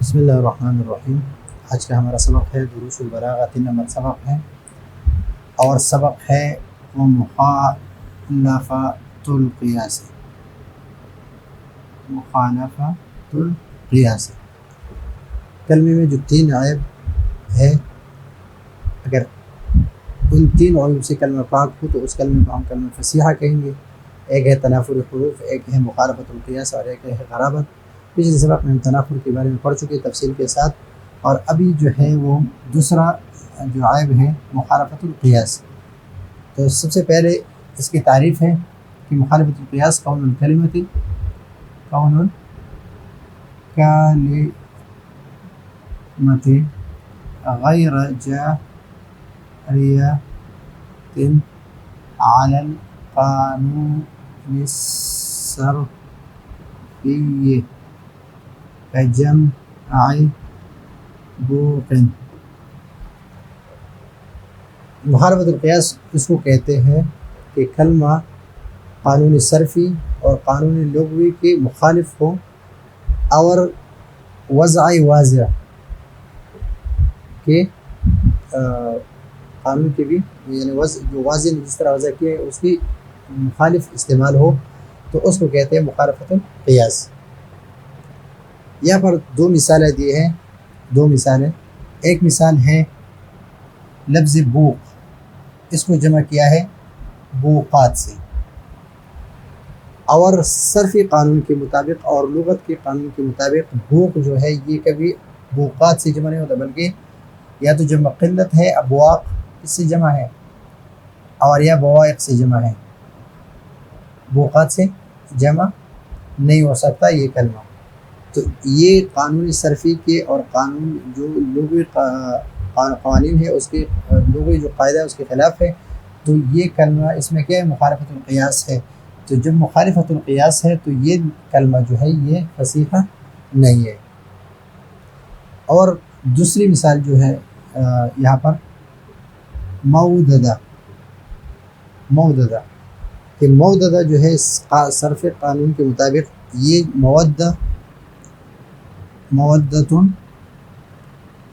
بسم اللہ الرحمن الرحیم۔ آج کا ہمارا سبق ہے دروس البلاغہ، 3 نمبر سبق ہے، اور سبق ہے مخالفۃ القیاس۔ مخالفۃ القیاس کلمے میں جو 3 عیب ہے، اگر ان 3 عیوب سے کلمہ پاک ہو تو اس کلمے کو ہم کلمہ فصیحہ کہیں گے۔ ایک ہے تنافر الحروف، ایک ہے مخالفۃ القیاس، اور ایک ہے غرابت۔ پچھلے سبق میں ہم تنافر کے بارے میں پڑھ چکے تفصیل کے ساتھ، اور ابھی جو ہے وہ دوسرا جو عیب ہے مخالفۃ القیاس۔ تو سب سے پہلے اس کی تعریف ہے کہ مخالفۃ القیاس کون الکلمۃ غیر جاریۃ علی القانون الصرفی کجمع بوق۔ مخالفۃ القیاس اس کو کہتے ہیں کہ کلمہ قانون صرفی اور قانون لغوی کے مخالف ہو، اور وضع واضح کے قانون کے بھی یعنی جو واضح جس طرح وضع کیا ہے اس کی مخالف استعمال ہو، تو اس کو کہتے ہیں مخالفۃ القیاس۔ یہاں پر 2 مثالیں دی ہیں، 2 مثالیں۔ ایک مثال ہے لفظ بوق، اس کو جمع کیا ہے بوقات سے، اور صرفی قانون کے مطابق اور لغت کے قانون کے مطابق بوق جو ہے یہ کبھی بوقات سے جمع نہیں ہوتا، بلکہ یا تو جمع قلت ہے، ابواق اس سے جمع ہے، اور یا بوائق سے جمع ہے۔ بوقات سے جمع نہیں ہو سکتا یہ کلمہ۔ تو یہ قانون صرفی کے اور قانون جو لغوی قوانین ہے اس کے لغوی جو قاعدہ ہے اس کے خلاف ہے، تو یہ کلمہ اس میں کیا ہے مخالفۃ القیاس ہے۔ تو جب مخالفۃ القیاس ہے تو یہ کلمہ جو ہے یہ فصیحہ نہیں ہے۔ اور دوسری مثال جو ہے یہاں پر موددہ کہ موددہ جو ہے صرف قانون کے مطابق یہ مودتن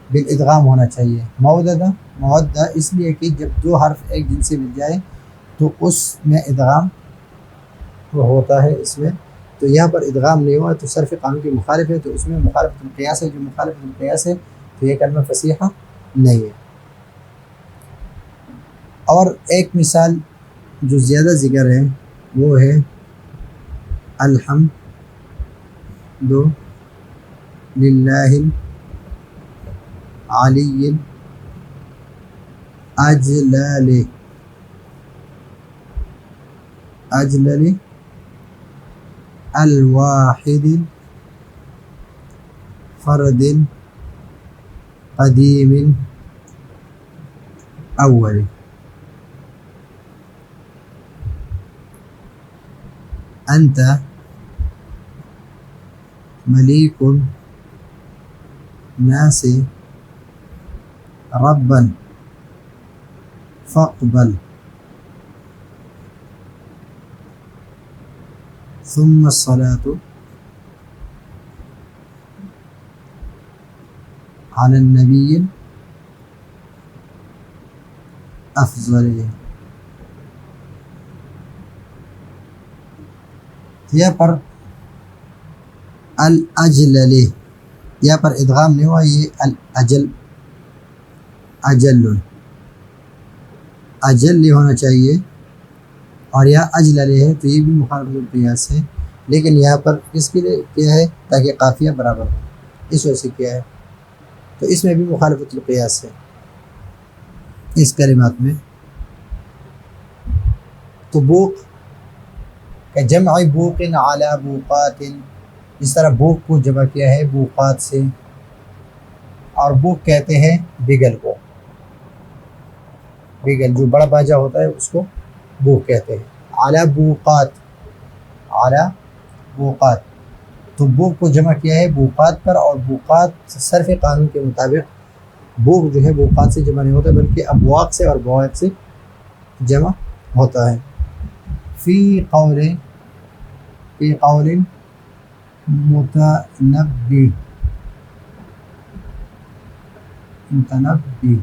بالادغام ہونا چاہیے۔ مودہ اس لیے کہ جب 2 حرف ایک جن سے مل جائے تو اس میں ادغام ہوتا ہے اس میں، تو یہاں پر ادغام نہیں ہوا تو صرف قانون کی مخالف ہے، تو اس میں مخالفۃ القیاس ہے۔ جو مخالفۃ القیاس ہے تو یہ کلمہ فصیحہ نہیں ہے۔ اور ایک مثال جو زیادہ ذکر ہے وہ ہے الحمد للہ العلی الاجلل الواحد الفرد القدیم الاول۔ انت ملیک الناس ربا فاقبل ثم الصلاة على النبي الأفضل۔ یہاں پر الاجلل، یہاں پر ادغام نہیں ہوا، یہ اجل ہونا چاہیے، اور یہاں اجلل ہے تو یہ بھی مخالفۃ القیاس ہے، لیکن یہاں پر اس کے لیے کیا ہے تاکہ قافیہ برابر ہو، اس وجہ سے کیا ہے، تو اس میں بھی مخالفۃ القیاس ہے اس کلمات میں۔ تو بوق کہ جمع بوق علی بوقات، اس طرح بوق کو جمع کیا ہے بوقات سے، اور بوق کہتے ہیں بگل کو، بگل جو بڑا باجا ہوتا ہے اس کو بوق کہتے ہیں۔ علی بوقات تو بوق کو جمع کیا ہے بوقات پر، اور بوقات صرف قانون کے مطابق بوق جو ہے بوقات سے جمع نہیں ہوتا بلکہ ابواق سے اور بوائق سے جمع ہوتا ہے۔ فی قول متنبی متنبی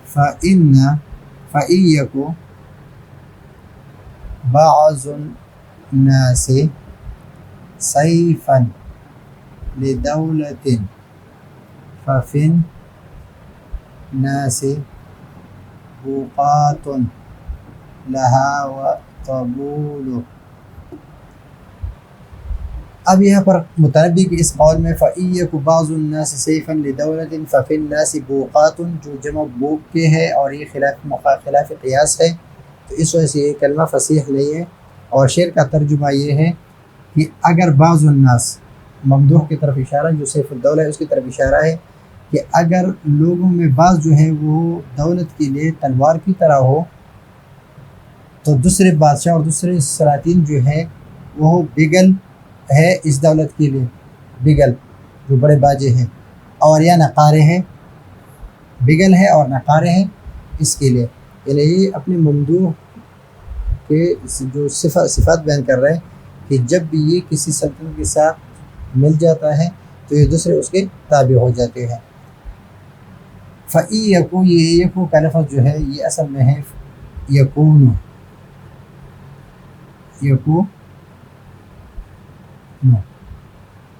فَإِن يَكُ بَعْضُ النَّاسِ سَيْفًا لِدَوْلَةٍ فَفِي النَّاسِ بُقَاةٌ لَهَا وَطَبُولٌ۔ اب یہاں پر متنبی کے اس قول میں فَإِن يَكُ بَعْضُ النَّاسِ سَيْفًا لِدَوْلَةٍ فَفِي النَّاسِ بُقَاةٌ جو جمع بوق کے ہے اور یہ خلاف قیاس ہے، تو اس وجہ سے یہ کلمہ فصیح نہیں ہے۔ اور شعر کا ترجمہ یہ ہے کہ اگر بعض الناس ممدوح کی طرف اشارہ، جو سیف الدولہ ہے اس کی طرف اشارہ ہے کہ اگر لوگوں میں بعض جو ہے وہ دولت کے لیے تلوار کی طرح ہو، تو دوسرے بادشاہ اور دوسرے سلاطین جو ہے وہ بگل ہے اس دولت کے لیے، بگل جو بڑے باجے ہیں، اور یا نقارے ہیں، بگل ہے اور نقارے ہیں اس کے لیے، یعنی یہ اپنے ممدوح کے جو صفات بیان کر رہے ہیں کہ جب بھی یہ کسی سلطنت کے ساتھ مل جاتا ہے تو یہ دوسرے اس کے تابع ہو جاتے ہیں۔ فَإِن يَكُ، یہ یکو کا لفظ جو ہے یہ اصل میں ہے یکون، یکون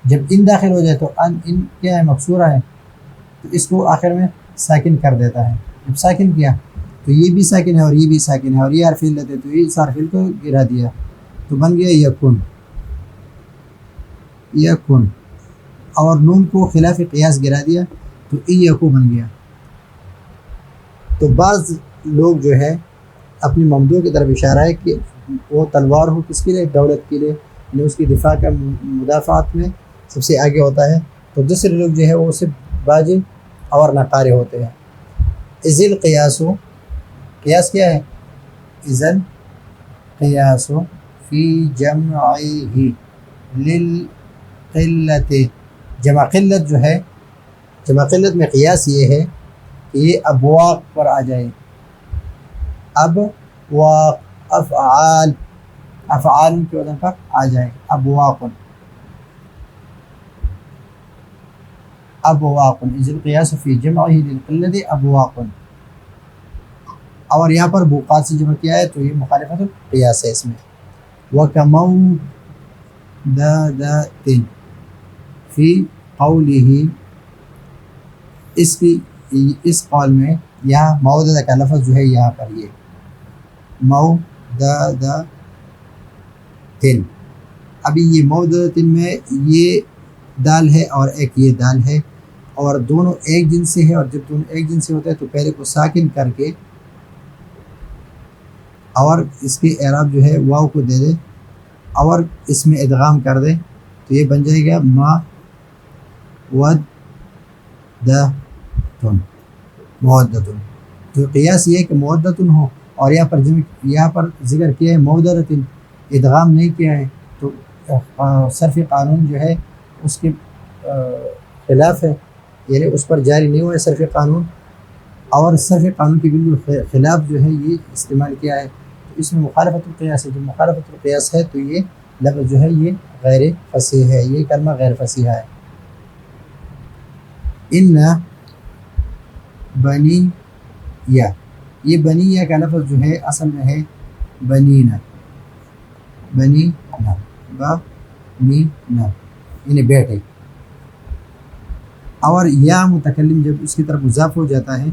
جب ان داخل ہو جائے تو ان کیا ہے، مکسورہ ہے، تو اس کو آخر میں ساکن کر دیتا ہے۔ جب ساکن کیا تو یہ بھی ساکن ہے اور یہ بھی ساکن ہے اور یہ حرف علت ہے، تو یہ اس حرف علت کو گرا دیا تو بن گیا یکن، یکن، اور نون کو خلاف قیاس گرا دیا تو یکو بن گیا۔ تو بعض لوگ جو ہے اپنی ممدوح کی طرف اشارہ ہے کہ وہ تلوار ہو کس کے لیے، دولت کے لیے، یعنی اس کی دفاع کا مدافعات میں سب سے آگے ہوتا ہے، تو دوسرے لوگ جو ہے وہ صرف باجے اور نقارے ہوتے ہیں۔ اذل قیاس، قیاس کیا ہے، اذل قیاس فی جمعہ للقلت، جمع قلت جو ہے، جمع قلت میں قیاس یہ ہے کہ یہ ابواق پر آ جائے، ابواق، افعال، افعال کے وزن پر آ جائے، ابواق، ابواق، اذ القیاس فی جمعہ للقلت ابواق، اور یہاں پر بوقات سے جمع کیا ہے تو یہ مخالفت القیاس ہے اس میں۔ وَكَمَوْدَدَةٍ فی قولہ، اس قول میں یہاں موددہ کا لفظ جو ہے یہاں پر یہ موددہ، ابھی یہ موددہ میں یہ دال ہے اور ایک یہ دال ہے اور دونوں ایک جنس سے ہے، اور جب دونوں ایک جنس سے ہوتا ہے تو پہلے کو ساکن کر کے اور اس کے اعراب جو ہے واو کو دے دے اور اس میں ادغام کر دے تو یہ بن جائے گا مودتن۔ تو قیاس یہ ہے کہ مودتن ہو، اور یہاں پر ذکر کیا ہے مودتن، ادغام نہیں کیا ہے، تو صرف قانون جو ہے اس کے خلاف ہے، یعنی اس پر جاری نہیں ہوا ہے صرف قانون، اور صرف قانون کے بالکل خلاف جو ہے یہ استعمال کیا ہے، تو اس میں مخالفت القیاس ہے۔ جو مخالفت القیاس ہے تو یہ لفظ جو ہے یہ غیر فصیح ہے، یہ کلمہ غیر فصیح ہے۔ ان بنی یا، یہ بنی یا کا لفظ جو ہے اصل میں ہے بنینا، بنینا، بنینا یعنی بیٹے، اور یا متکلم جب اس کی طرف مضاف ہو جاتا ہے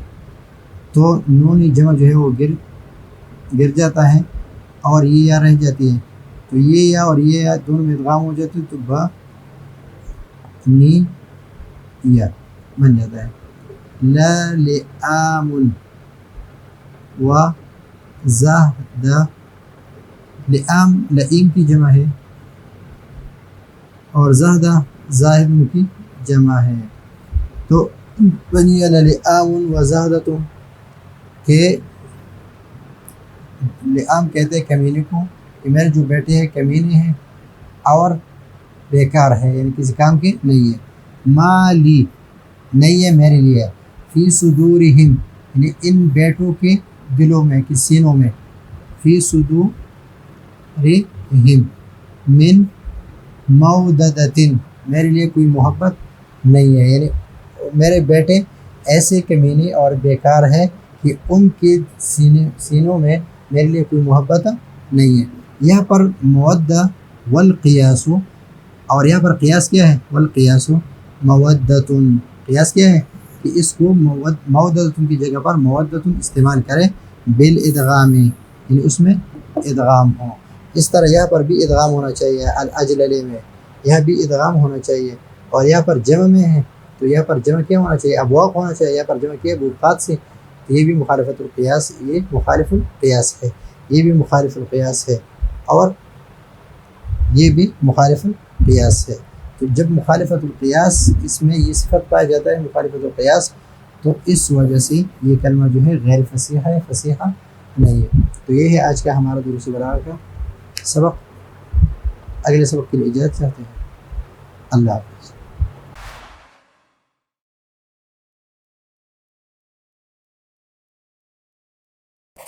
تو نون جمع جو ہے وہ گر جاتا ہے اور یہ یا رہ جاتی ہے، تو یہ یا اور یہ یا دونوں میں ادغام ہو جاتے تو بنی یا بن جاتا ہے۔ لا لئام و زہد، لئام لئیم کی جمع ہے اور زہدہ زاہد کی جمع ہے، تو بنی لئام و زہدۃ، کہ لئام کہتے ہیں کمینے کو کہ میرے جو بیٹے ہیں کمینے ہیں اور بیکار ہے، یعنی کسی کام کے نہیں ہے۔ مالی، نہیں ہے میرے لیے، فی صدورہم، یعنی ان بیٹوں کے دلوں میں، کہ سینوں میں، فی صدورہم، من موددۃ، میرے لیے کوئی محبت نہیں ہے، یعنی میرے بیٹے ایسے کمینے اور بیکار ہے کہ ان کے سینوں میں میرے لیے کوئی محبت نہیں ہے۔ یہاں پر مودہ والقیاس، اور یہاں پر قیاس کیا ہے؟ والقیاس مودتن، قیاس کیا ہے کہ اس کو مودتن کی جگہ پر مودتن استعمال کرے بالادغام، یعنی اس میں ادغام ہو۔ اس طرح یہاں پر بھی ادغام ہونا چاہیے، الاجللے میں یہاں بھی ادغام ہونا چاہیے، اور یہاں پر جمع میں ہے تو یہاں پر جمع کیا ہونا چاہیے؟ ابواق ہونا چاہیے، یہاں پر جمع کیا بوقات سے، یہ بھی مخالفت القیاس، یہ مخالف القیاس ہے، یہ بھی مخالف القیاس ہے، اور یہ بھی مخالف القیاس ہے۔ تو جب مخالفت القیاس اس میں یہ صفت پایا جاتا ہے مخالفت القیاس، تو اس وجہ سے یہ کلمہ جو ہے غیر فصیح ہے، فصیحہ نہیں ہے۔ تو یہ ہے آج کا ہمارا دروس بلاغہ کا سبق۔ اگلے سبق کے لیے اجازت چاہتے ہیں۔ اللہ حافظ۔